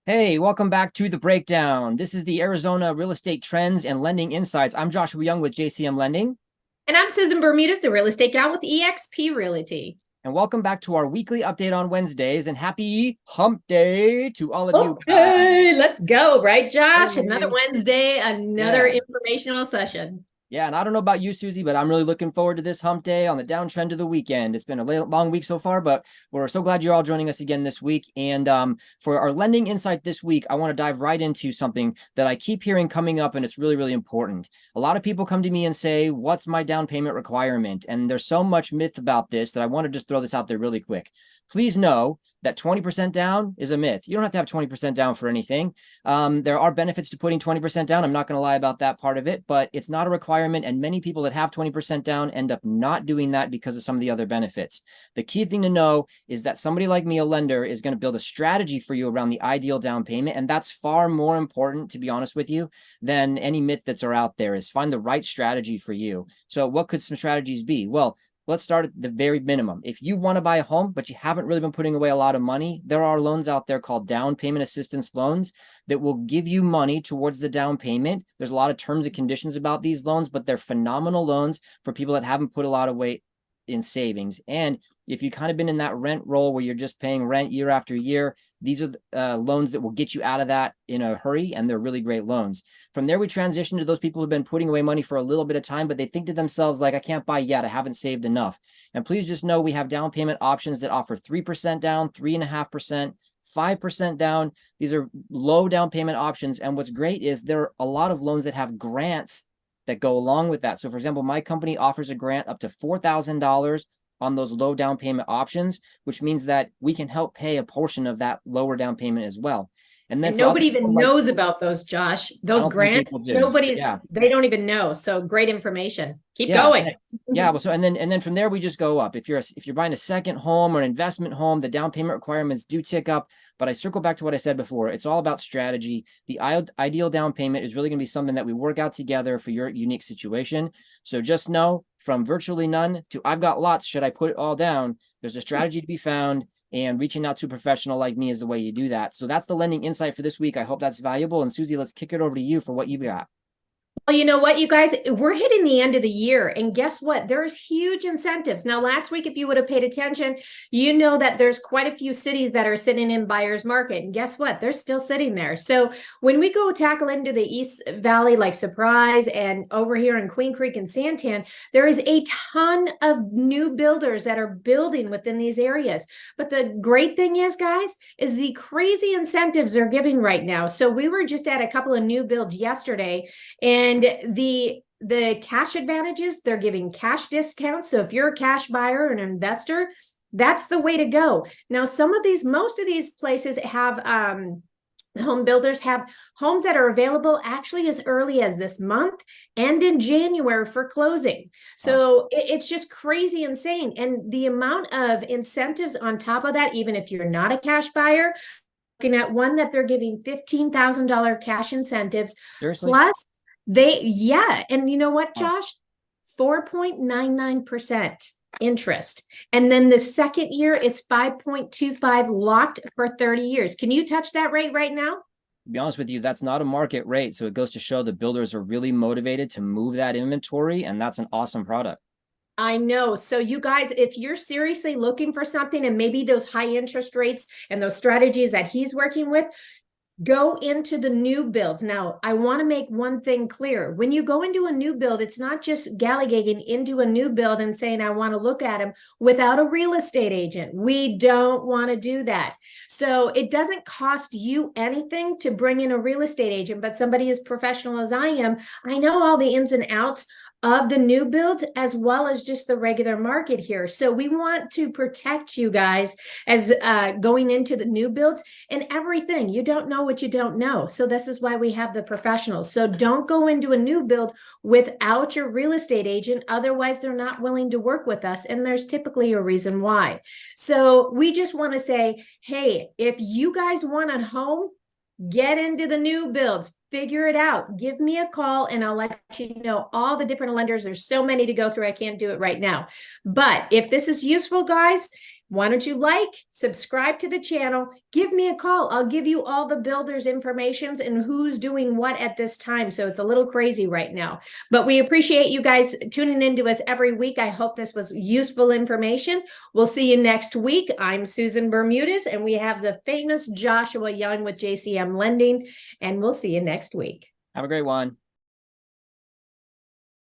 Hey, welcome back to The Breakdown. This is the Arizona Real Estate Trends and Lending Insights. I'm Joshua Young with JCM Lending. And I'm Susan Bermudez, the real estate gal with eXp Realty. And welcome back to our weekly update on Wednesdays. And happy hump day to all of you guys. Okay, let's go, right, Josh? Another Hey. Wednesday, another Yeah. informational session. Yeah, and I don't know about you, Susie, but I'm really looking forward to this hump day on the downtrend of the weekend. It's been a long week so far, but we're so glad you're all joining us again this week. And for our lending insight this week, I want to dive right into something that I keep hearing coming up, and it's really, really important. A lot of people come to me and say, "What's my down payment requirement?" And there's so much myth about this that I want to just throw this out there really quick. Please know that 20% down is a myth. You don't have to have 20% down for anything. There are benefits to putting 20% down. I'm not going to lie about that part of it, but it's not a requirement. And many people that have 20% down end up not doing that because of some of the other benefits. The key thing to know is that somebody like me, a lender, is going to build a strategy for you around the ideal down payment. And that's far more important, to be honest with you, than any myth that's are out there. Is find the right strategy for you. So what could some strategies be? Well, let's start at the very minimum. If you want to buy a home, but you haven't really been putting away a lot of money, there are loans out there called down payment assistance loans that will give you money towards the down payment. There's a lot of terms and conditions about these loans, but they're phenomenal loans for people that haven't put a lot of weight in savings. And if you kind of been in that rent role where you're just paying rent year after year, these are loans that will get you out of that in a hurry, and they're really great loans. From there, we transition to those people who've been putting away money for a little bit of time, but they think to themselves, like, I can't buy yet. I haven't saved enough. And please just know we have down payment options that offer 3% down, 3.5%, 5% down. These are low down payment options. And what's great is there are a lot of loans that have grants that go along with that. So, for example, my company offers a grant up to $4,000 on those low down payment options, which means that we can help pay a portion of that lower down payment as well. And then And for other nobody people, even like, knows about those, Josh. I Those don't think grants, people do. Yeah. they don't even know. So great information. Keep Yeah, going. thanks. Yeah, well, so and then from there we just go up. If you're buying a second home or an investment home, the down payment requirements do tick up. But I circle back to what I said before. It's all about strategy. The ideal down payment is really going to be something that we work out together for your unique situation. So just know, from virtually none to I've got lots, should I put it all down? There's a strategy to be found, and reaching out to a professional like me is the way you do that. So that's the lending insight for this week. I hope that's valuable. And Susie, let's kick it over to you for what you've got. Well, you know what, you guys, we're hitting the end of the year, and guess what? There's huge incentives. Now, last week, if you would have paid attention, you know that there's quite a few cities that are sitting in buyer's market. And guess what? They're still sitting there. So when we go tackle into the East Valley, like Surprise and over here in Queen Creek and Santan, there is a ton of new builders that are building within these areas. But the great thing is, guys, is the crazy incentives they're giving right now. So we were just at a couple of new builds yesterday, and the cash advantages, they're giving cash discounts. So if you're a cash buyer or an investor, that's the way to go. Now, most of these places have home builders have homes that are available actually as early as this month and in January for closing. Wow. So it's just crazy insane. And the amount of incentives on top of that, even if you're not a cash buyer, looking at one that they're giving $15,000 cash incentives Seriously? plus yeah. And you know what, Wow. Josh? 4.99% interest. And then the second year, it's 5.25 locked for 30 years. Can you touch that rate right now? To be honest with you, that's not a market rate. So it goes to show the builders are really motivated to move that inventory, and that's an awesome product. I know. So, you guys, if you're seriously looking for something and maybe those high interest rates and those strategies that he's working with, go into the new builds. Now, I want to make one thing clear. When you go into a new build, it's not just galligating into a new build and saying, I want to look at them without a real estate agent. We don't want to do that. So it doesn't cost you anything to bring in a real estate agent, but somebody as professional as I am, I know all the ins and outs of the new builds as well as just the regular market here. So we want to protect you guys as going into the new builds and everything. You don't know what you don't know. So this is why we have the professionals. So don't go into a new build without your real estate agent. Otherwise, they're not willing to work with us. And there's typically a reason why. So we just want to say, hey, if you guys want a home, get into the new builds, figure it out, give me a call, and I'll let you know all the different lenders. There's so many to go through. I can't do it right now. But if this is useful, guys, Why don't you like, subscribe to the channel, give me a call. I'll give you all the builders' informations and who's doing what at this time. So it's a little crazy right now, but we appreciate you guys tuning into us every week. I hope this was useful information. We'll see you next week. I'm Susan Bermudez, and we have the famous Joshua Young with JCM Lending, and we'll see you next week. Have a great one.